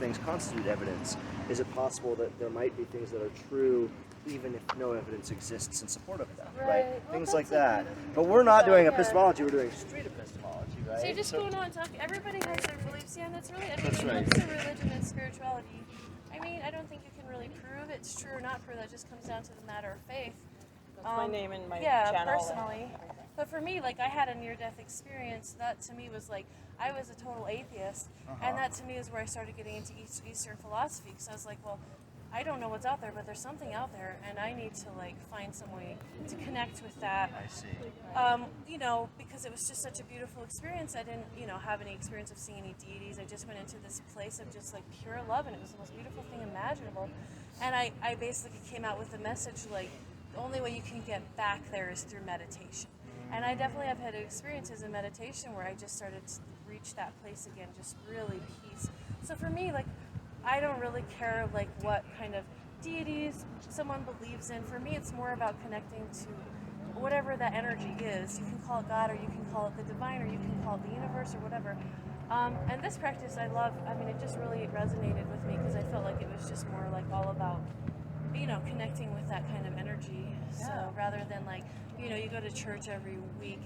things constitute evidence? Is it possible that there might be things that are true even if no evidence exists in support of them, right? Well, Things like that. But we're not doing epistemology, we're doing street epistemology, right? So you're just going on talking, everybody has their beliefs, yeah, and that's really, I mean, That's when right. it comes to religion and spirituality, I mean, I don't think you can really prove it's true or not true, that just comes down to the matter of faith. That's my name and my yeah, channel. personally. But for me, like, I had a near-death experience. That to me was like, I was a total atheist, and that to me is where I started getting into Eastern philosophy, because I was like, well, I don't know what's out there, but there's something out there, and I need to like find some way to connect with that. I see. You know, because it was just such a beautiful experience. I didn't, you know, have any experience of seeing any deities. I just went into this place of just like pure love, and it was the most beautiful thing imaginable. And I basically came out with a message like, the only way you can get back there is through meditation. And I definitely have had experiences in meditation where I just started to reach that place again, just really peace. So for me, like, I don't really care like what kind of deities someone believes in. For me, it's more about connecting to whatever that energy is. You can call it God, or you can call it the divine, or you can call it the universe, or whatever. And this practice I love. I mean, it just really resonated with me because I felt like it was just more like all about, you know, connecting with that kind of energy. Yeah. So rather than like, you know, you go to church every week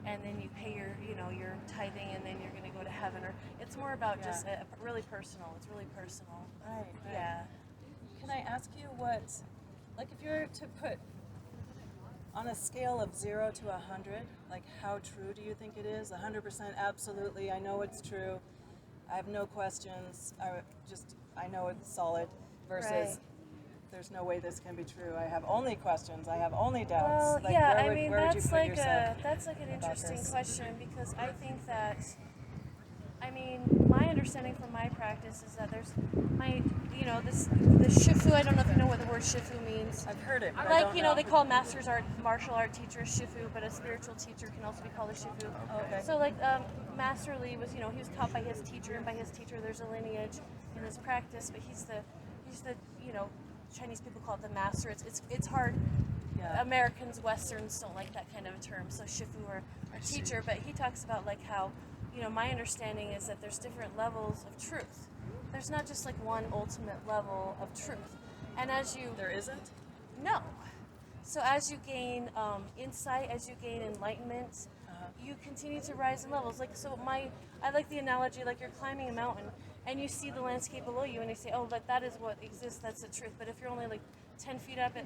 and then you pay your, you know, your tithing, and then you're going to go to heaven, or it's more about just really personal. It's really personal. Right. Yeah. Can I ask you what, like, if you were to put on a scale of 0 to 100, like, how true do you think it is? 100% absolutely, I know it's true. I have no questions. I know it's solid. Versus, Right. there's no way this can be true. I have only questions. I have only doubts. Well, like, yeah, where I would, mean, where would you that's put like yourself that's like an about interesting this? question, because I think that, I mean, my understanding from my practice is that there's the shifu. I don't know if you know what the word shifu means. I've heard it, but I Like, don't you know, know. they call martial art teachers shifu, but a spiritual teacher can also be called a shifu. Okay. So like Master Lee was, you know, he was taught by his teacher, and by his teacher there's a lineage in his practice, but he's the you know, Chinese people call it the master. It's hard. Yeah. Americans, Westerns don't like that kind of a term, so shifu or teacher, but he talks about like how, you know, my understanding is that there's different levels of truth. There's not just like one ultimate level of truth. And as you... There isn't? No. So as you gain insight, as you gain enlightenment, you continue to rise in levels. Like, so I like the analogy, like you're climbing a mountain and you see the landscape below you and you say, oh, that is what exists, that's the truth. But if you're only like 10 feet up,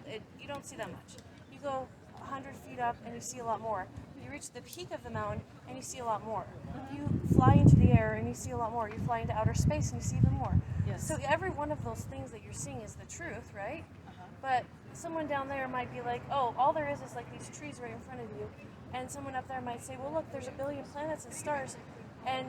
you don't see that much. You go 100 feet up and you see a lot more. You reach the peak of the mountain and you see a lot more. You fly into the air and you see a lot more. You fly into outer space and you see even more. Yes. So every one of those things that you're seeing is the truth, right? But someone down there might be like, oh, all there is like these trees right in front of you. And someone up there might say, well, look, there's a billion planets and stars. And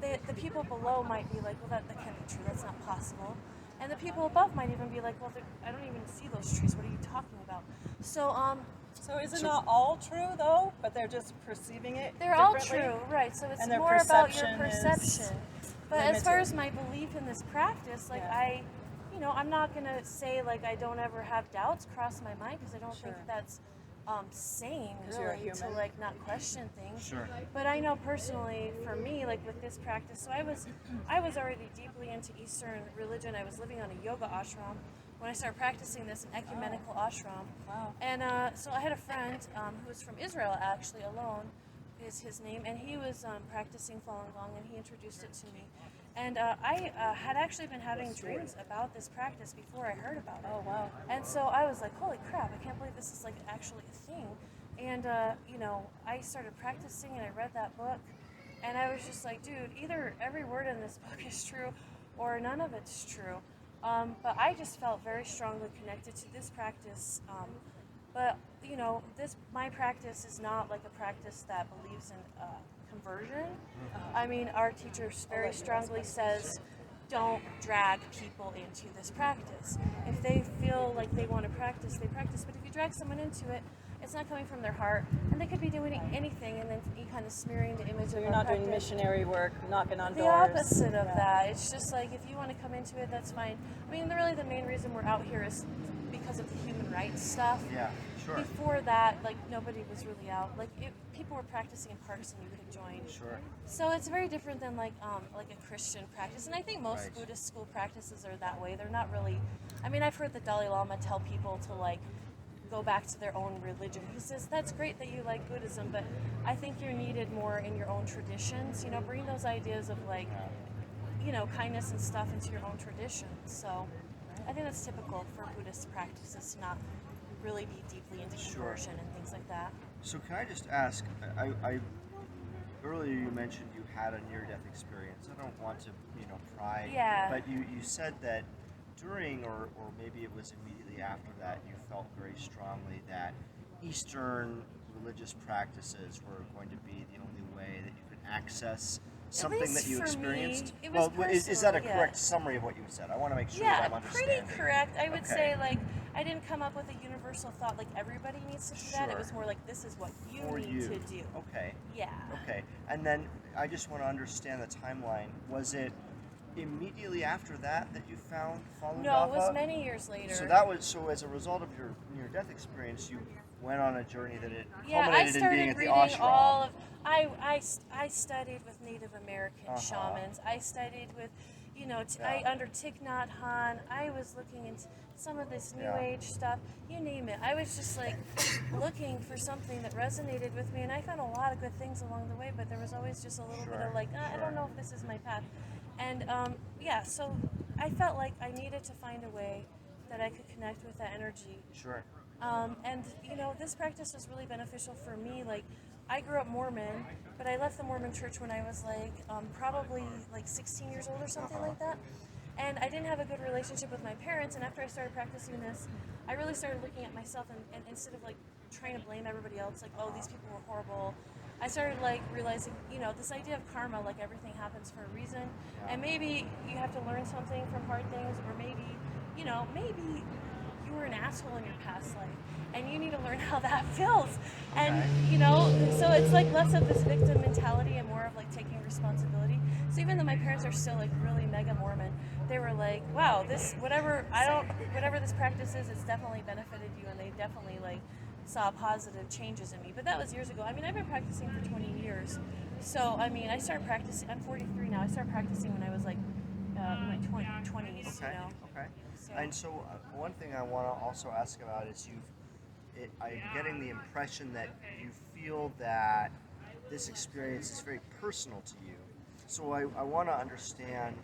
the people below might be like, well, that can't be true. That's not possible. And the people above might even be like, well, I don't even see those trees. What are you talking about? So is it not all true, though? But they're just perceiving it They're all differently? true, right. So it's And their more about your perception is perception. But as far limited. as my belief in this practice, like Yeah. I'm not going to say like I don't ever have doubts cross my mind, because I don't Sure. think that's sane, 'Cause you're a really, to human. like not question things. Sure. But I know personally, for me, like with this practice, so I was already deeply into Eastern religion. I was living on a yoga ashram when I started practicing this, an ecumenical ashram. Wow. And so I had a friend who was from Israel, actually, Alon is his name, and he was practicing Falun Gong, and he introduced it to me. And I had actually been having dreams about this practice before I heard about it. Oh, wow. And so I was like, holy crap, I can't believe this is like actually a thing. And, I started practicing and I read that book, and I was just like, dude, either every word in this book is true or none of it's true. But I just felt very strongly connected to this practice. But, my practice is not like a practice that believes in conversion. I mean, our teacher very strongly says, don't drag people into this practice. If they feel like they want to practice, they practice. But if you drag someone into it, It's not coming from their heart, and they could be doing anything, and then you kind of smearing the image So of you're a not doing practice. missionary work, knocking on The doors. opposite of that. It's just like, if you want to come into it, that's fine. I mean, really the main reason we're out here is because of the human rights stuff. Yeah, sure. Before that, like, nobody was really out. Like, if people were practicing in parks and you could join. Sure. So it's very different than like a Christian practice. And I think most Right. Buddhist school practices are that way. They're not really. I mean, I've heard the Dalai Lama tell people to like go back to their own religion. He says, that's great that you like Buddhism, but I think you're needed more in your own traditions. You know, bring those ideas of like, you know, kindness and stuff into your own traditions. So I think that's typical for Buddhist practices to not really be deeply into conversion and things like that. So can I just ask, I earlier you mentioned you had a near-death experience. I don't want to, pry. Yeah. But you said that during, or maybe it was immediately after that, you felt very strongly that Eastern religious practices were going to be the only way that you could access something least that you for me, experienced. it was Is that a personal, correct summary of what you said? I want to make sure Yeah, that I'm understanding. pretty correct. I would Okay. say, like, I didn't come up with a universal thought like everybody needs to do that. It Sure. was more like, this is what you For need you. to do. Okay. Yeah. Okay. And then I just want to understand the timeline. Was it immediately after that you found Falun No, Dafa? it was many years later. So as a result of your near-death experience, you went on a journey that it Yeah, I culminated in started being at the reading ashram. all of. I studied with Native American Uh-huh. shamans. I studied with, Yeah. under Thich Nhat Hanh. I was looking into some of this New Yeah. Age stuff. You name it. I was just like looking for something that resonated with me, and I found a lot of good things along the way. But there was always just a little bit Sure, of like, I sure. don't know if this is my path. And so I felt like I needed to find a way that I could connect with that energy. Sure. And this practice was really beneficial for me. Like, I grew up Mormon, but I left the Mormon church when I was like probably like 16 years old or something like that. And I didn't have a good relationship with my parents. And after I started practicing this, I really started looking at myself and instead of like trying to blame everybody else, like, oh, these people were horrible, I started like realizing, this idea of karma, like everything happens for a reason, and maybe you have to learn something from hard things, or maybe you were an asshole in your past life, and you need to learn how that feels. And so it's like less of this victim mentality and more of like taking responsibility. So even though my parents are still like really mega Mormon, they were like, wow, whatever this practice is, it's definitely benefited you, and they definitely like saw positive changes in me. But that was years ago. I mean, I've been practicing for 20 years. So, I mean, I started practicing, I'm 43 now. I started practicing when I was like in my 20s, Okay. Okay. So. And so one thing I want to also ask about is I'm getting the impression that you feel that this experience is very personal to you. So I want to understand,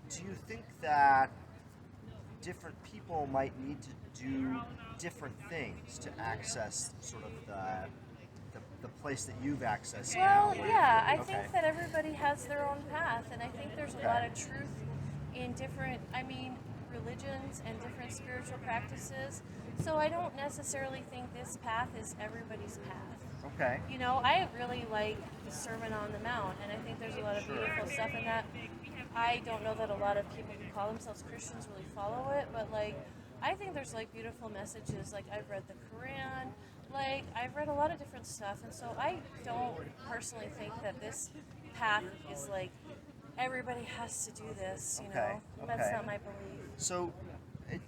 do you think that different people might need to do different things to access sort of the place that you've accessed now? Well, yeah, I Okay. think that everybody has their own path, and I think there's a lot of truth in different, religions and different spiritual practices. So I don't necessarily think this path is everybody's path. Okay. I really like the Sermon on the Mount, and I think there's a lot of beautiful stuff in that. I don't know that a lot of people who call themselves Christians really follow it, but I think there's beautiful messages. Like, I've read the Quran, I've read a lot of different stuff, and so I don't personally think that this path is everybody has to do this. Okay, That's okay. not my belief. So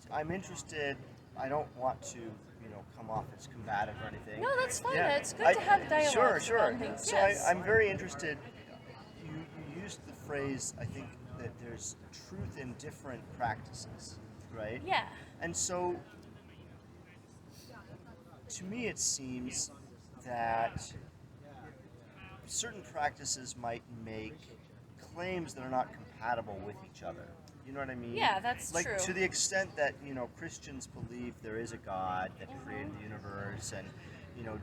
I'm interested. I don't want to, come off as combative or anything. No, that's fine. Yeah. It's good to have dialogue Sure. about things. So Yes. I'm very interested. You used the phrase, I think, that there's truth in different practices, right? Yeah. And so, to me, it seems that certain practices might make claims that are not compatible with each other. You know what I mean? Yeah, that's like, true. to the extent that, Christians believe there is a God that created the universe, and,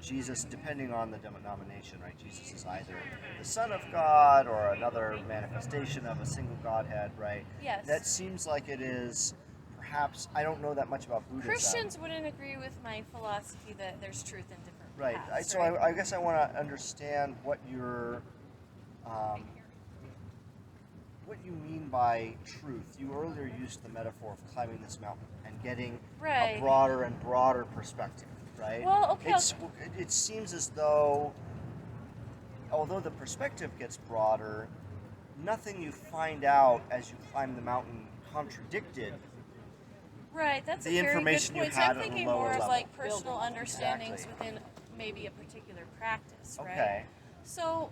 Jesus, depending on the denomination, right? Jesus is either the Son of God or another manifestation of a single Godhead, right? Yes. That seems like it is, perhaps, I don't know that much about Buddhism. Christians wouldn't agree with my philosophy that there's truth in different Right. paths. So I guess I want to understand what you mean by truth. You earlier used the metaphor of climbing this mountain and getting Right. a broader and broader perspective, right? Well, okay. It seems as though, although the perspective gets broader, nothing you find out as you climb the mountain contradicted Right, that's the a very information good you point. So had I'm at a thinking lower more of level. like personal understandings Exactly. within maybe a particular practice, right? Okay. So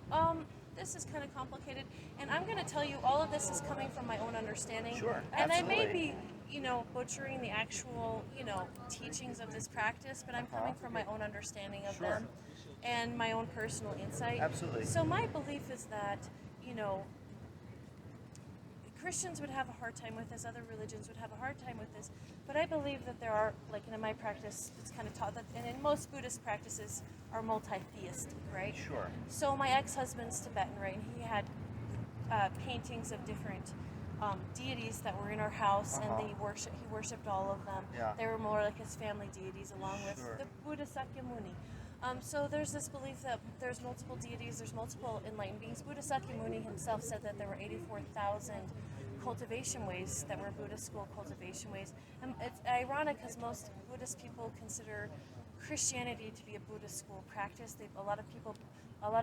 this is kind of complicated, and I'm going to tell you all of this is coming from my own understanding. Sure, And I may absolutely. be, butchering the actual, teachings of this practice, but I'm coming from my own understanding of Sure. them and my own personal insight. Absolutely. So my belief is that, Christians would have a hard time with this, other religions would have a hard time with this, but I believe that there are, like in my practice, it's kind of taught that, and in most Buddhist practices are multi-theistic, right? Sure. So my ex-husband's Tibetan, right, and he had paintings of different deities that were in our house, and he worshipped all of them. Yeah. They were more like his family deities, along with Sure. the Buddha Sakyamuni. So there's this belief that there's multiple deities, there's multiple enlightened beings. Buddha Sakyamuni himself said that there were 84,000 cultivation ways that were Buddhist school cultivation ways. And it's ironic because most Buddhist people consider Christianity to be a Buddhist school practice. A lot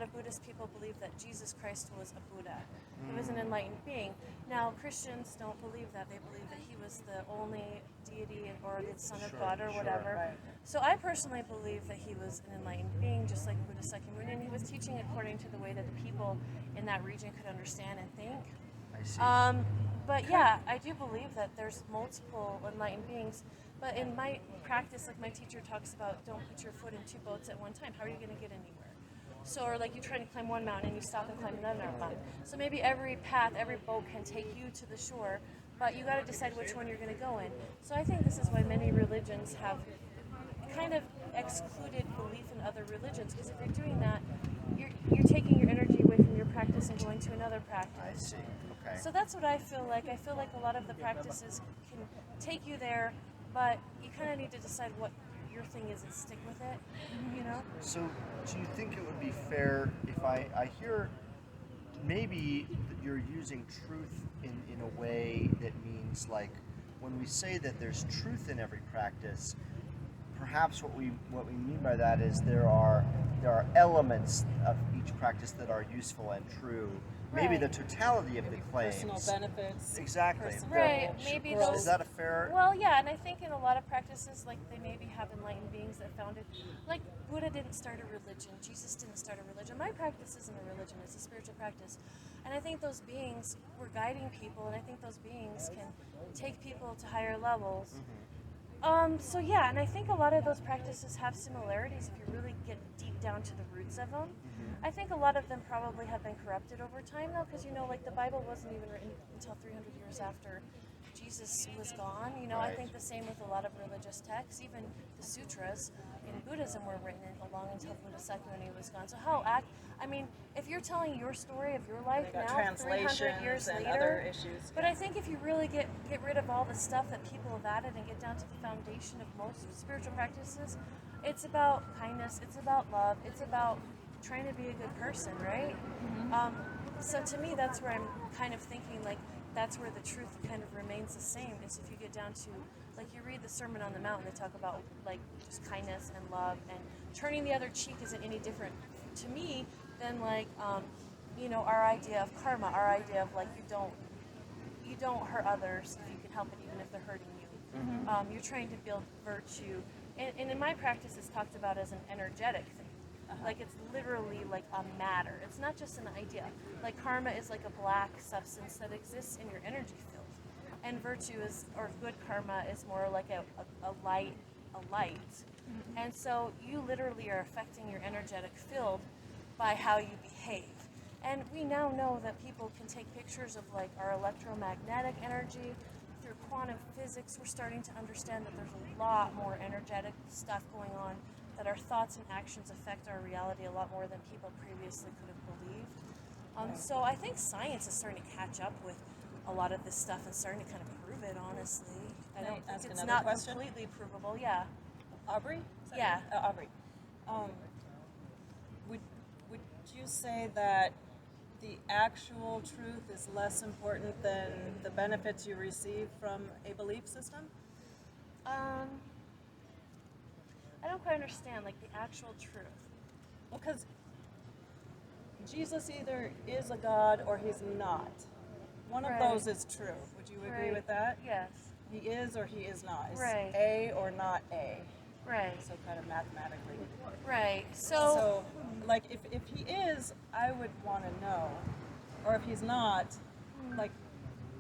of Buddhist people believe that Jesus Christ was a Buddha. He was an enlightened being. Now, Christians don't believe that. They believe that he was the only deity or the son of Sure, God or sure. whatever. Right. So I personally believe that he was an enlightened being, just like Buddha Sakyamuni, and he was teaching according to the way that the people in that region could understand and think. I see. But yeah, I do believe that there's multiple enlightened beings. But in my practice, like my teacher talks about, don't put your foot in two boats at one time. How are you going to get anywhere? So, or like you're trying to climb one mountain and you stop and climb another mountain. So maybe every path, every boat can take you to the shore, but you got to decide which one you're going to go in. So I think this is why many religions have kind of excluded belief in other religions, because if you're doing that, you're taking your energy away from your practice and going to another practice. I see. Okay. So that's what I feel like. I feel like a lot of the practices can take you there, but you kind of need to decide what your thing is and stick with it, So, do you think it would be fair if I hear maybe that you're using truth in a way that means, like, when we say that there's truth in every practice, perhaps what we mean by that is there are elements of each practice that are useful and true. Maybe the Right. totality of the claims. Personal benefits. Exactly. personal Right, growth. maybe Growth. those- Is that a fair? Well, yeah, and I think in a lot of practices, like they maybe have enlightened beings that founded, like Buddha didn't start a religion, Jesus didn't start a religion. My practice isn't a religion, it's a spiritual practice. And I think those beings were guiding people, and I think those beings can take people to higher levels. So yeah, and I think a lot of those practices have similarities if you really get deep down to the roots of them. I think a lot of them probably have been corrupted over time though, because like the Bible wasn't even written until 300 years after Jesus was gone. I Right. think the same with a lot of religious texts. Even the sutras in Buddhism were written along until Buddha Sakyamuni was gone. So if you're telling your story of your life They got now, 300 translations years and later, other issues. but I think if you really get rid of all the stuff that people have added and get down to the foundation of most spiritual practices, it's about kindness, it's about love, it's about trying to be a good person, right? So to me, that's where I'm kind of thinking, like, that's where the truth kind of remains the same, is if you get down to, like, you read the Sermon on the Mount, they talk about, like, just kindness and love, and turning the other cheek isn't any different to me than, like, our idea of karma, our idea of, like, you don't hurt others if you can help it, even if they're hurting you. You're trying to build virtue, and in my practice, it's talked about as an energetic thing. Like, it's literally like a matter. It's not just an idea. Like, karma is like a black substance that exists in your energy field, and virtue or good karma is more like a light. And so you literally are affecting your energetic field by how you behave. And we now know that people can take pictures of, like, our electromagnetic energy through quantum physics. We're starting to understand that there's a lot more energetic stuff going on, that our thoughts and actions affect our reality a lot more than people previously could have believed. So I think science is starting to catch up with a lot of this stuff and starting to kind of prove it, honestly. I Can I don't think ask it's another not question? completely provable, yeah. Aubrey? Is that Yeah. Aubrey. Would you say that the actual truth is less important than the benefits you receive from a belief system? I don't quite understand, like, the actual truth. Well, because Jesus either is a God or he's not. One of Right. those is true. Would you agree Right. with that? Yes. He is or he is not. Is Right. A or not A. Right. So kind of mathematically. Right. So like, if he is, I would want to know. Or if he's not, like,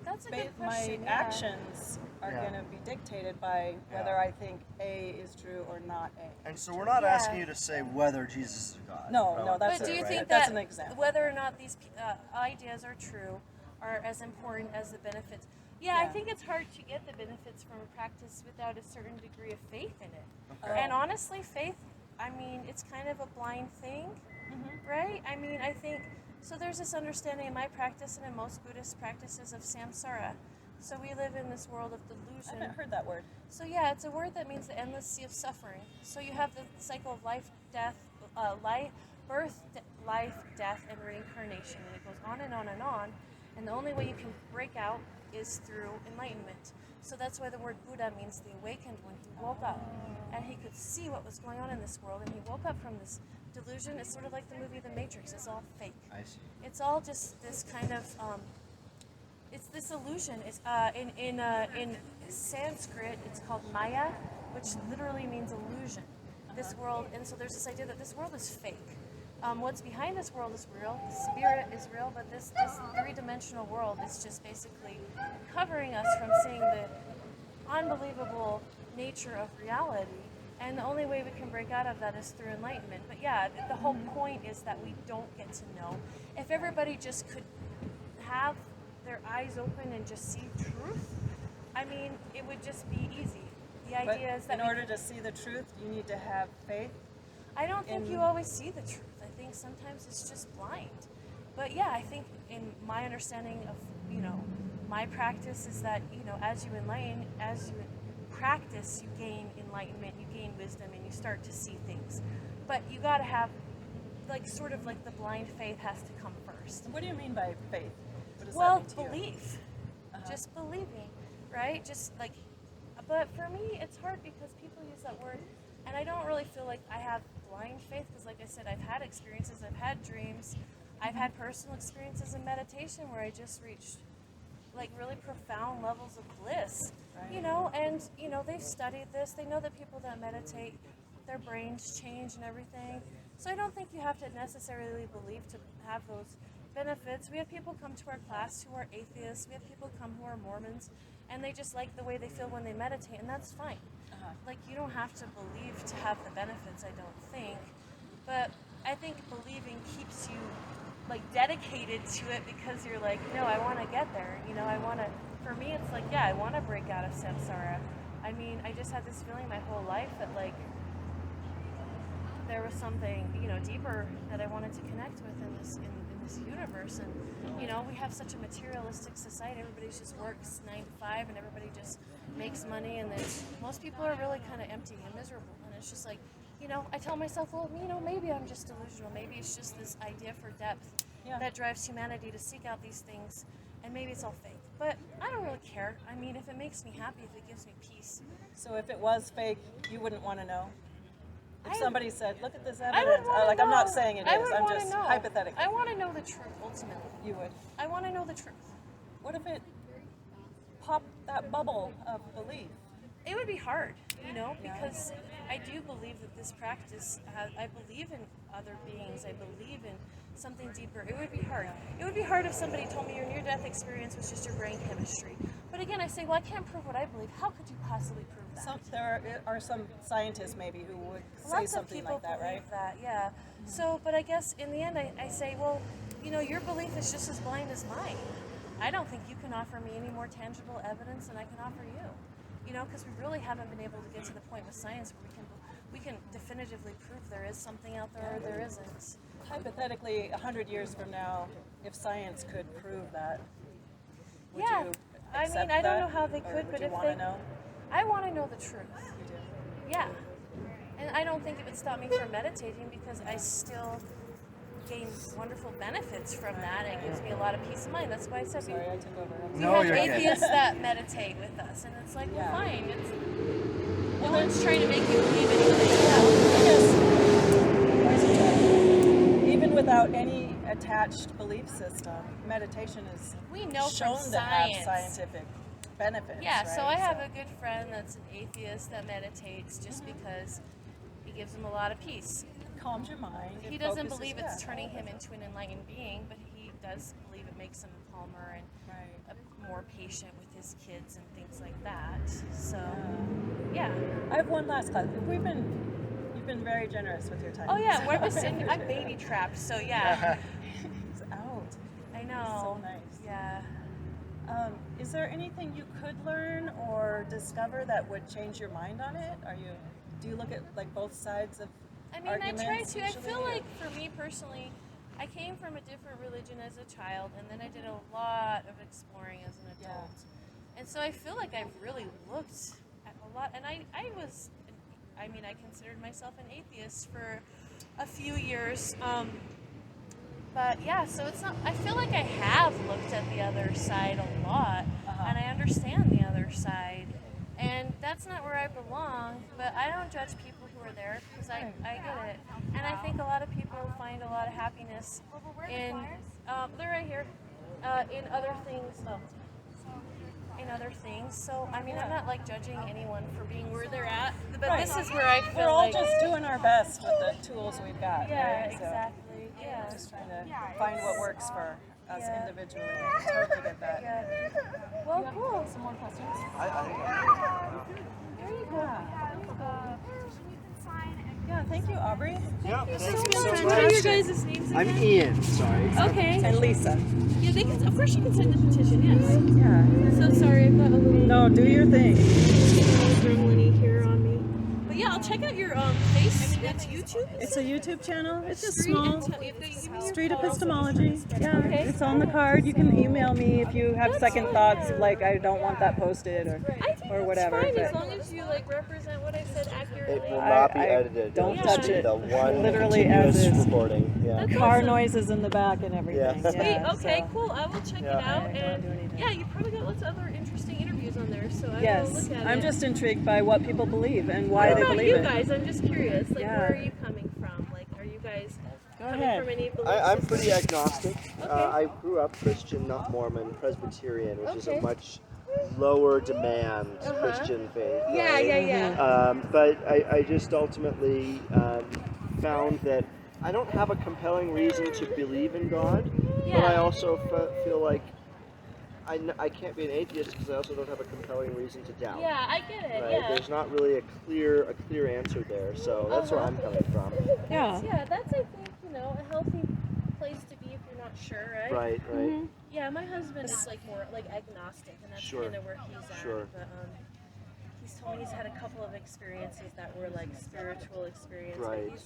that's a my good question. Yeah. actions are Yeah. going to be dictated by whether Yeah. I think A is true or not A. And so we're not Yeah. asking you to say whether Jesus is God. No, that's But do it, you right? think That's that an example. whether or not these ideas are true are as important as the benefits? Yeah, I Yeah. think it's hard to get the benefits from a practice without a certain degree of faith in it. Okay. And honestly, faith, I mean, it's kind of a blind thing, right? I mean, I think, so there's this understanding in my practice and in most Buddhist practices of samsara. So we live in this world of I delusion. haven't heard that word. So yeah, it's a word that means the endless sea of suffering. So you have the cycle of life, death, life, death, and reincarnation, and it goes on and on and on. And the only way you can break out is through enlightenment. So that's why the word Buddha means the awakened one. He woke up and he could see what was going on in this world, and he woke up from this delusion. It's sort of like the movie The Matrix. It's all fake. I see. It's all just this kind of it's this illusion. It's in Sanskrit, it's called Maya, which literally means illusion. This world, and so there's this idea that this world is fake. What's behind this world is real. The spirit is real, but this three-dimensional world is just basically covering us from seeing the unbelievable nature of reality. And the only way we can break out of that is through enlightenment. But yeah, the whole point is that we don't get to know. If everybody just could have their eyes open and just see truth, I mean, it would just be easy. The But idea is that in order to see the truth, you need to have faith. I don't think in- you always see the truth. I think sometimes it's just blind. But yeah, I think in my understanding of, my practice is that, as you enlighten, as you practice, you gain enlightenment, you gain wisdom, and you start to see things. But you got to have, sort of like the blind faith has to come first. What do you mean by faith? What does Well, that mean to you? belief. Uh-huh. Just believing, right? But for me, it's hard because people use that word, and I don't really feel like I have blind faith because, like I said, I've had experiences, I've had dreams, I've had personal experiences in meditation where I just reached really profound levels of bliss, Right. and they've studied this. They know that people that meditate, their brains change and everything. So I don't think you have to necessarily believe to have those benefits. We have people come to our class who are atheists. We have people come who are Mormons, and they just like the way they feel when they meditate, and that's fine. Uh-huh. You don't have to believe to have the benefits, I don't think. But I think believing keeps you dedicated to it because you're no, I want to get there. I want to, for me, it's I want to break out of samsara. I mean, I just had this feeling my whole life that there was something, deeper that I wanted to connect with in this universe. And, we have such a materialistic society. Everybody just works 9 to 5 and everybody just makes money. And then most people are really kind of empty and miserable. And it's just I tell myself, well, maybe I'm just delusional. Maybe it's just this idea for depth that drives humanity to seek out these things. And maybe it's all fake. But I don't really care. I mean, if it makes me happy, if it gives me peace. So if it was fake, you wouldn't want to know? If I- somebody said, look at this I evidence, would want to know. I'm not saying it I is, would I'm wanna just know. hypothetically. I want to know the truth, ultimately. You would. I want to know the truth. What if it popped that bubble of belief? It would be hard, Yeah. because I do believe that this practice, I believe in other beings, I believe in something deeper. It would be hard. It would be hard if somebody told me your near-death experience was just your brain chemistry. But again, I say, well, I can't prove what I believe. How could you possibly prove that? There are some scientists maybe who would say Lots of something people like that, believe right? that, yeah. So, but I guess in the end, I say, well, your belief is just as blind as mine. I don't think you can offer me any more tangible evidence than I can offer you. Because we really haven't been able to get to the point with science where we can definitively prove there is something out there or there isn't. Hypothetically, 100 years from now, if science could prove that, would Yeah, you I accept mean, I don't that? know how they Or could, would but you if want they, to know? I want to know the truth. You do. Yeah, and I don't think it would stop me from meditating because I still gain wonderful benefits from that. And it gives me a lot of peace of mind. That's why I said Sorry, I took over. we No, have you're okay. atheists that meditate with us, and it's like, well, Yeah. fine. No one's trying to make you believe anything. Even without any attached belief system, meditation is We know shown from to have science. scientific benefits. Yeah, so I right? have a good friend that's an atheist that meditates just because it gives him a lot of peace. Calms your mind. He it doesn't focuses- believe it's yeah. turning him into an enlightened being, but he does believe it makes him calmer and Right. more patient with his kids and things like that. So, yeah. I have one last class. You've been very generous with your time. Oh yeah, we're just I'm baby trapped, so yeah. He's out. I know. So nice. Yeah. Is there anything you could learn or discover that would change your mind on it? Do you look at like both sides of I mean, I try arguments to. I usually, feel or- like for me personally, I came from a different religion as a child, and then I did a lot of exploring as an Yeah. adult. And so I feel like I've really looked at a lot, and I considered myself an atheist for a few years. But yeah, so it's not, I feel like I have looked at the other side a lot, and I understand the other side. And that's not where I belong, but I don't judge people who are there because I get it. And I think a lot of people find a lot of happiness in, they're right here, in other things. In other things. So, I mean, I'm not like judging anyone for being where they're at, but Right. this is where I feel We're all like. just doing our best with the tools we've got. Yeah, right? So exactly. Yeah. just trying to find what works for us Yeah. individually. I totally get that. Yeah. Well, cool. Some more questions? I think There you go. Yeah, thank you, Aubrey. yeah, thank you What so are your much. guys' names again? I'm Ian, sorry. Okay. And Lisa. Yeah, they can. Of course, you can send the petition. Yes. Yeah. So sorry, I've got a little. No, do your thing. gremlin here on me. But yeah, I'll check out your face. It's YouTube. It's a YouTube channel. It's just Street small. Street Epistemology. Yeah, Okay. it's on the card. You can email me if you have second thoughts, like I don't want that posted or I think or that's whatever. fine as but- long as you like represent what I said accurately. It will not be I edited. don't It'll just touch be it. the one Literally continuous as is. recording. Yeah. That's Car awesome. noises in the back and everything. Yeah. Yeah, Sweet. Okay. so- Cool. I will check Yeah. it out. I don't And do anything. yeah, you probably got lots of other interesting interviews on there. So I will Yes, look at it. I'm just intrigued by what people believe and why What they about believe you it. guys? I'm just curious. Like, Yeah. where are you coming from? Like, are you guys Go coming ahead. from any belief I'm system? pretty agnostic. Okay. I grew up Christian, not Mormon, Presbyterian, which is Okay. a much lower demand Christian faith. Yeah, right? yeah. But I just ultimately found that I don't have a compelling reason to believe in God, but Yeah. I also feel like I can't be an atheist because I also don't have a compelling reason to doubt. Yeah, I get it. Right? Yeah. There's not really a clear answer there, so that's where I'm coming from. Yeah. Yeah, that's I think a healthy place to be if you're not sure, right? Right. Mm-hmm. Yeah, my husband is like more like agnostic, and that's Sure. kind of where he's at. Sure. But he's told me he's had a couple of experiences that were like spiritual experiences. Right. But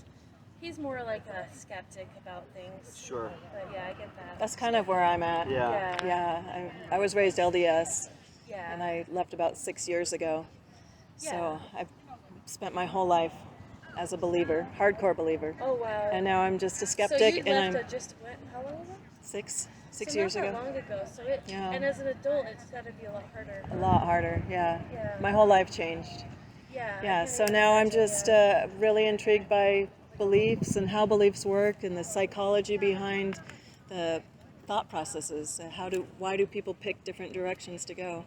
he's more like a skeptic about things. Sure. But yeah, I get that. That's kind of where I'm at. Yeah. Yeah, I was raised LDS, Yeah. and I left about 6 years ago. Yeah. So I've spent my whole life as a believer, hardcore believer. Oh wow. And now I'm just a so skeptic, you and left I'm just when? How long ago? six So years not that ago. long ago. So it. Yeah. And as an adult, it's got to be a lot harder. A lot harder, yeah. Yeah. My whole life changed. Yeah. I Yeah, can so now I'm imagine, just yeah. really intrigued by beliefs and how beliefs work and the psychology behind the thought processes. Why do people pick different directions to go?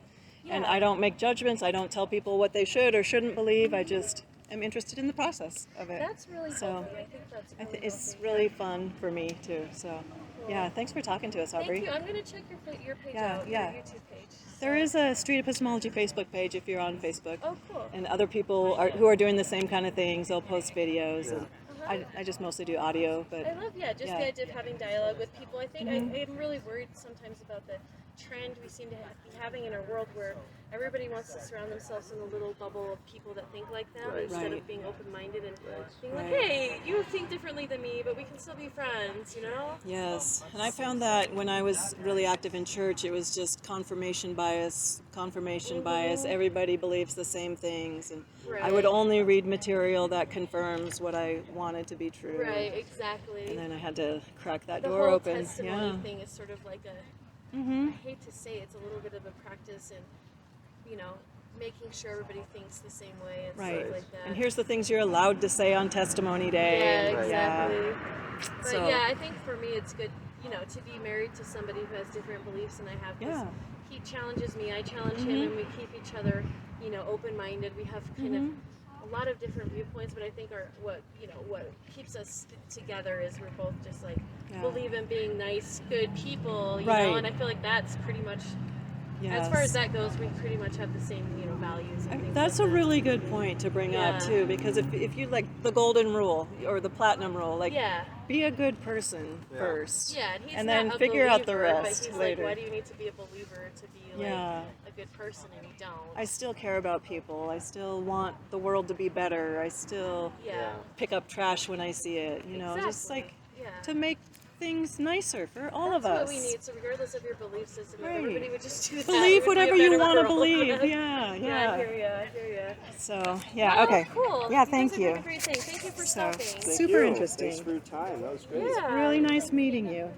And Yeah. I don't make judgments. I don't tell people what they should or shouldn't believe. I just am interested in the process of it. That's really So, healthy. I think that's really It's healthy. really fun for me too. So, yeah, thanks for talking to us, Aubrey. Thank you. I'm going to check your page Yeah, out, yeah. your YouTube page. There is a Street Epistemology Facebook page if you're on Facebook. Oh, cool. And other people who are doing the same kind of things. They'll post videos. And I just mostly do audio, but I love, just yeah. the idea of having dialogue with people. I think I'm really worried sometimes about the trend we seem to be having in our world where everybody wants to surround themselves in a little bubble of people that think like them instead of being open-minded and being like, hey, you think differently than me, but we can still be friends, you know? Yes, and I found that when I was really active in church, it was just confirmation bias. Everybody believes the same things, and I would only read material that confirms what I wanted to be true. Right, exactly. And then I had to crack that The door whole open. testimony thing is sort of like a, I hate to say it's a little bit of a practice in, you know, making sure everybody thinks the same way and stuff like that. And here's the things you're allowed to say on testimony day. Yeah, exactly. But So- yeah, I think for me it's good, you know, to be married to somebody who has different beliefs than I have. 'Cause he challenges me, I challenge him, and we keep each other, you know, open-minded. We have kind of a lot of different viewpoints, but I think what keeps us together is we're both just like believe in being nice, good people, you know, and I feel like that's pretty much. As far as that goes, we pretty much have the same, you know, values. And things That's like a that. really good point to bring up too, because if you like the golden rule or the platinum rule, like be a good person first, and he's and not then a figure out the believer, rest but he's later. like, why do you need to be a believer to be like a good person, and you don't? I still care about people. I still want the world to be better. I still pick up trash when I see it. You know, just like to make things nicer for all of us. That's what we need. So regardless of your belief system, if everybody would just do that. Believe whatever you want to world. believe. Yeah, I hear ya. So Okay. okay. Cool. Yeah, You thank guys are you. doing a great thing. Thank you for stopping. Super interesting. Thanks for your time. That was great. Yeah. Really nice meeting you.